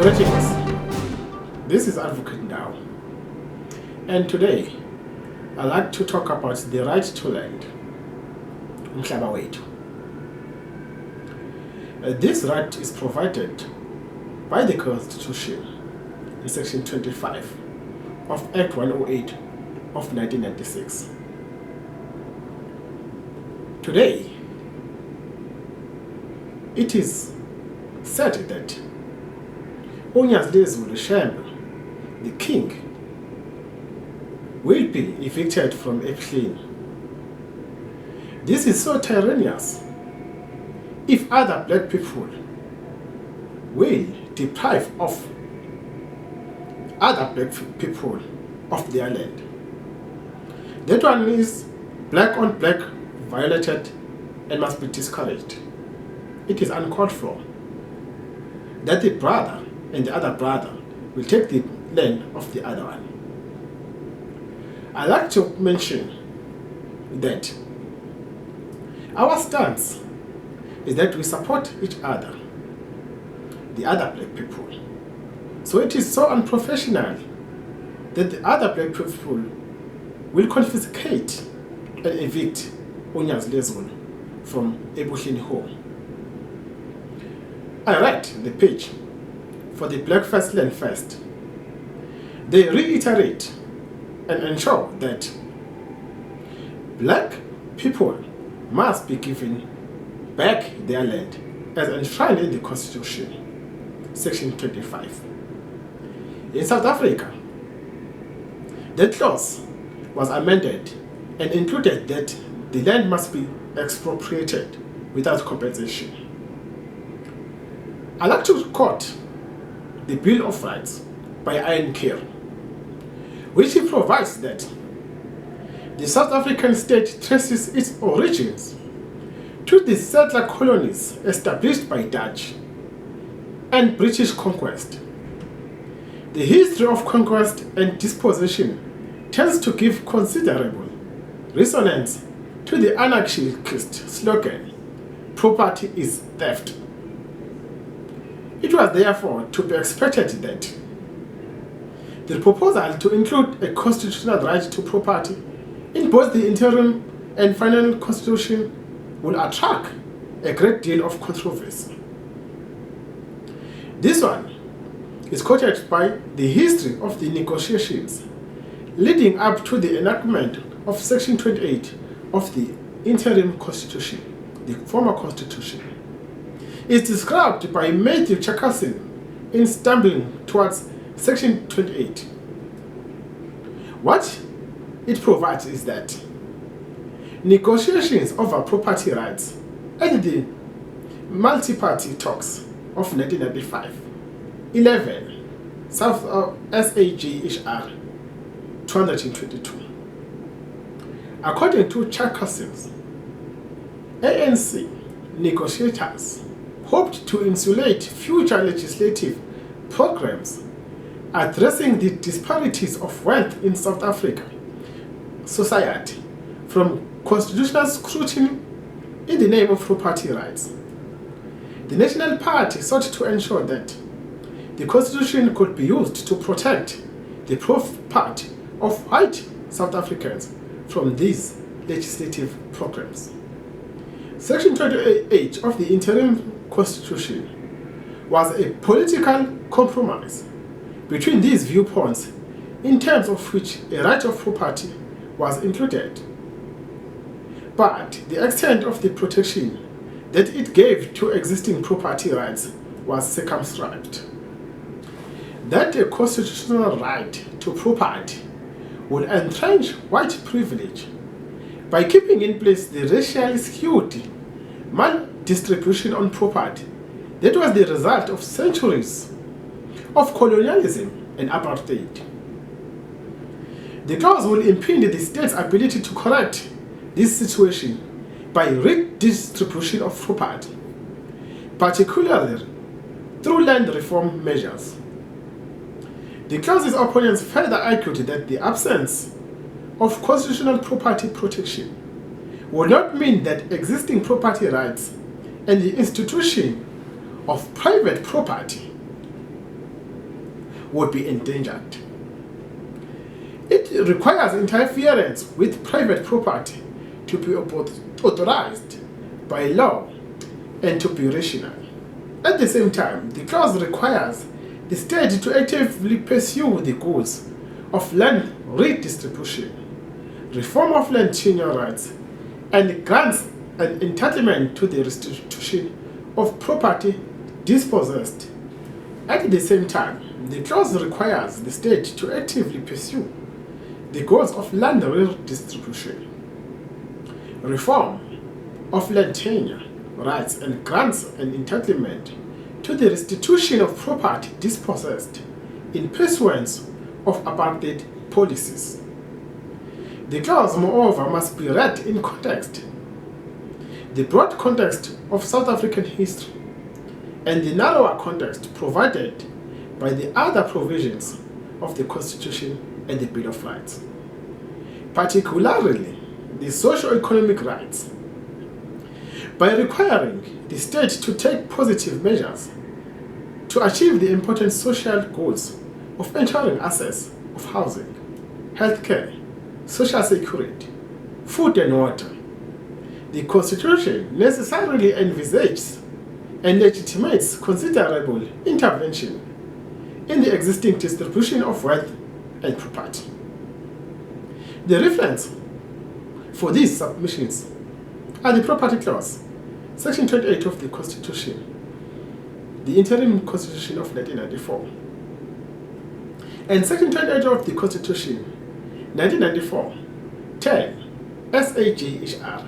Greetings, this is Advocate Now, and today I'd like to talk about the right to land, umhlaba. This right is provided by the Constitution in Section 25 of Act 108 of 1996. Today, it is said that the king, will be evicted from Eplin. This is so tyrannous if other black people will deprive of other black people of their land. That one is black on black violated and must be discouraged. It is uncalled for that the brother and the other brother will take the land of the other one. I like to mention that our stance is that we support each other, the other black people. So it is so unprofessional that the other black people will confiscate and evict Unyazlezulu from Ebuhlin home. I write the page for the Black First Land First. They reiterate and ensure that black people must be given back their land as enshrined in the Constitution, Section 25. In South Africa, that clause was amended and included that the land must be expropriated without compensation. I like to quote the Bill of Rights by Ian Kerr, which provides that the South African state traces its origins to the settler colonies established by Dutch and British conquest. The history of conquest and dispossession tends to give considerable resonance to the anarchist slogan, "Property is theft." It was therefore to be expected that the proposal to include a constitutional right to property in both the interim and final constitution will attract a great deal of controversy. This one is quoted by the history of the negotiations leading up to the enactment of Section 28 of the interim constitution, the former constitution. Is described by Matthew Chakasin in Stumbling Towards Section 28. What it provides is that negotiations over property rights at the multi-party talks of 1995, 11, South SAG-HR 222. According to Chakasin, ANC negotiators hoped to insulate future legislative programs addressing the disparities of wealth in South Africa society from constitutional scrutiny in the name of property rights. The National Party sought to ensure that the Constitution could be used to protect the property of white South Africans from these legislative programs. Section 28 of the interim constitution was a political compromise between these viewpoints in terms of which a right of property was included. But the extent of the protection that it gave to existing property rights was circumscribed. That a constitutional right to property would entrench white privilege by keeping in place the racially skewed maldistribution on property that was the result of centuries of colonialism and apartheid. The clause will impede the state's ability to correct this situation by redistribution of property, particularly through land reform measures. The clause's opponents further argued that the absence of constitutional property protection would not mean that existing property rights and the institution of private property would be endangered. It requires interference with private property to be authorized by law and to be rational. At the same time, the clause requires the state to actively pursue the goals of land redistribution, reform of land tenure rights, and grants an entitlement to the restitution of property dispossessed. At the same time, the clause requires the state to actively pursue the goals of land redistribution, reform of land tenure rights, and grants an entitlement to the restitution of property dispossessed in pursuance of apartheid policies. The clause, moreover, must be read in context, the broad context of South African history, and the narrower context provided by the other provisions of the Constitution and the Bill of Rights, particularly the socio-economic rights. By requiring the state to take positive measures to achieve the important social goals of ensuring access of housing, healthcare, social security, food and water, the Constitution necessarily envisages and legitimates considerable intervention in the existing distribution of wealth and property. The reference for these submissions are the Property Clause, Section 28 of the Constitution, the Interim Constitution of 1994, and Section 28 of the Constitution, 1994, 10, SAJHR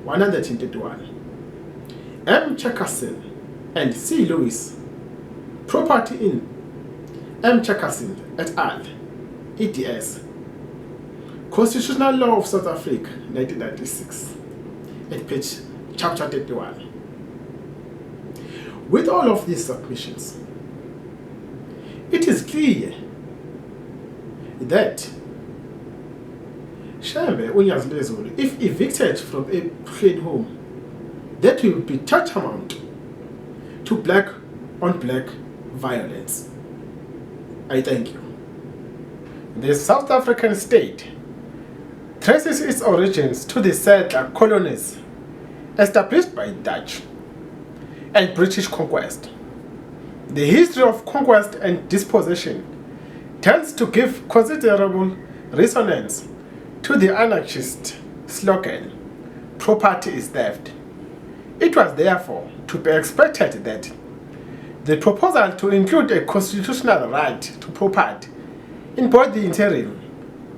121, M. Chackerson and C. Lewis, Property in M. Chackerson et al., eds, Constitutional Law of South Africa, 1996, at page chapter 31. With all of these submissions, it is clear that Shembe Unyazulezulu, if evicted from a paid home, that will be tantamount to black-on-black violence. I thank you. The South African state traces its origins to the settler colonies established by Dutch and British conquest. The history of conquest and dispossession tends to give considerable resonance to the anarchist slogan, "Property is theft." It was therefore to be expected that the proposal to include a constitutional right to property in both the interim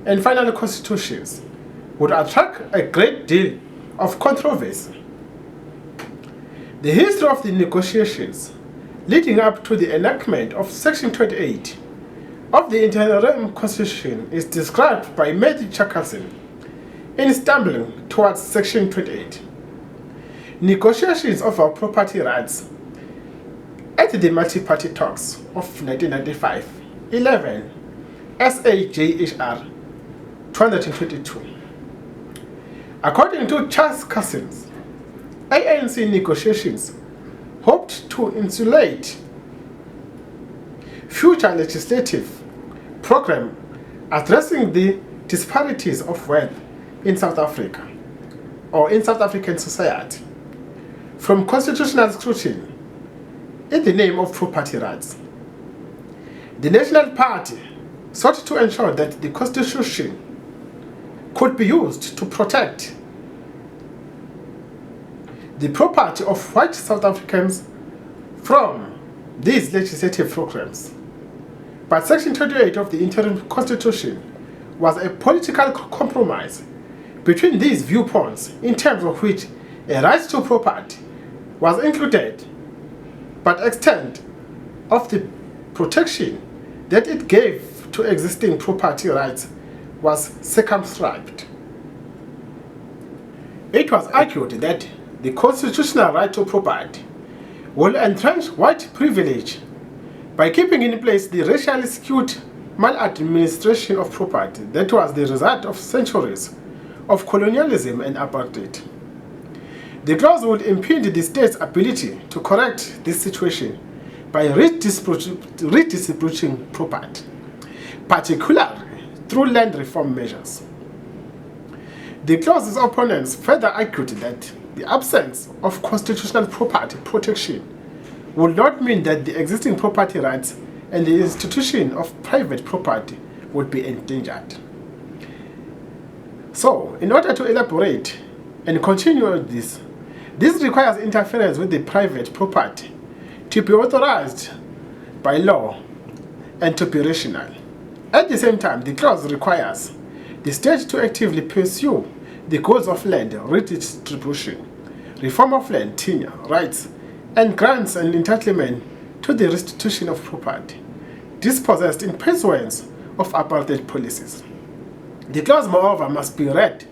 and final constitutions would attract a great deal of controversy. The history of the negotiations leading up to the enactment of Section 28 of the interim constitution is described by Matthew Chackerson in Stumbling Towards Section 28. Negotiations over property rights at the multi-party talks of 1995, 11, SAJHR 222. According to Chackerson, ANC negotiations hoped to insulate future legislative program addressing the disparities of wealth in South Africa or in South African society from constitutional scrutiny in the name of property rights. The National Party sought to ensure that the Constitution could be used to protect the property of white South Africans from these legislative programs. But Section 28 of the Interim Constitution was a political compromise between these viewpoints, in terms of which a right to property was included, but extent of the protection that it gave to existing property rights was circumscribed. It was argued that the constitutional right to property will entrench white privilege by keeping in place the racially skewed maladministration of property that was the result of centuries of colonialism and apartheid. The clause would impede the state's ability to correct this situation by redistributing property, particularly through land reform measures. The clause's opponents further argued that the absence of constitutional property protection would not mean that the existing property rights and the institution of private property would be endangered. So, in order to elaborate and continue with this requires interference with the private property to be authorized by law and to be rational. At the same time, the clause requires the state to actively pursue the goals of land redistribution, reform of land tenure rights, and grants and entitlement to the restitution of property dispossessed in pursuance of apartheid policies. The clause, moreover, must be read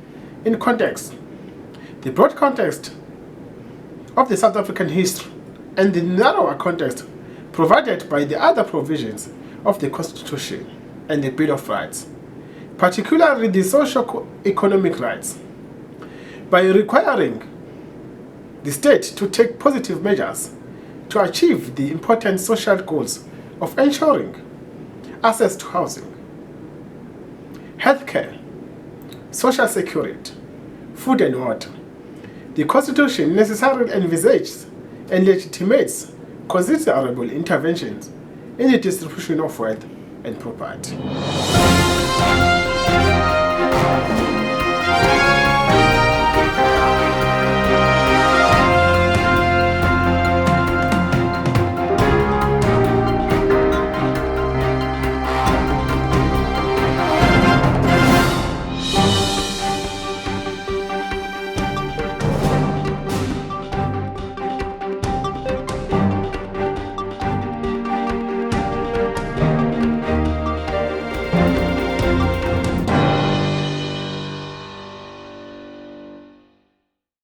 in context, the broad context of the South African history, and the narrower context provided by the other provisions of the Constitution and the Bill of Rights, particularly the socio-economic rights. By requiring the state to take positive measures to achieve the important social goals of ensuring access to housing, healthcare, social security, food and water, the Constitution necessarily envisages and legitimates considerable interventions in the distribution of wealth and property.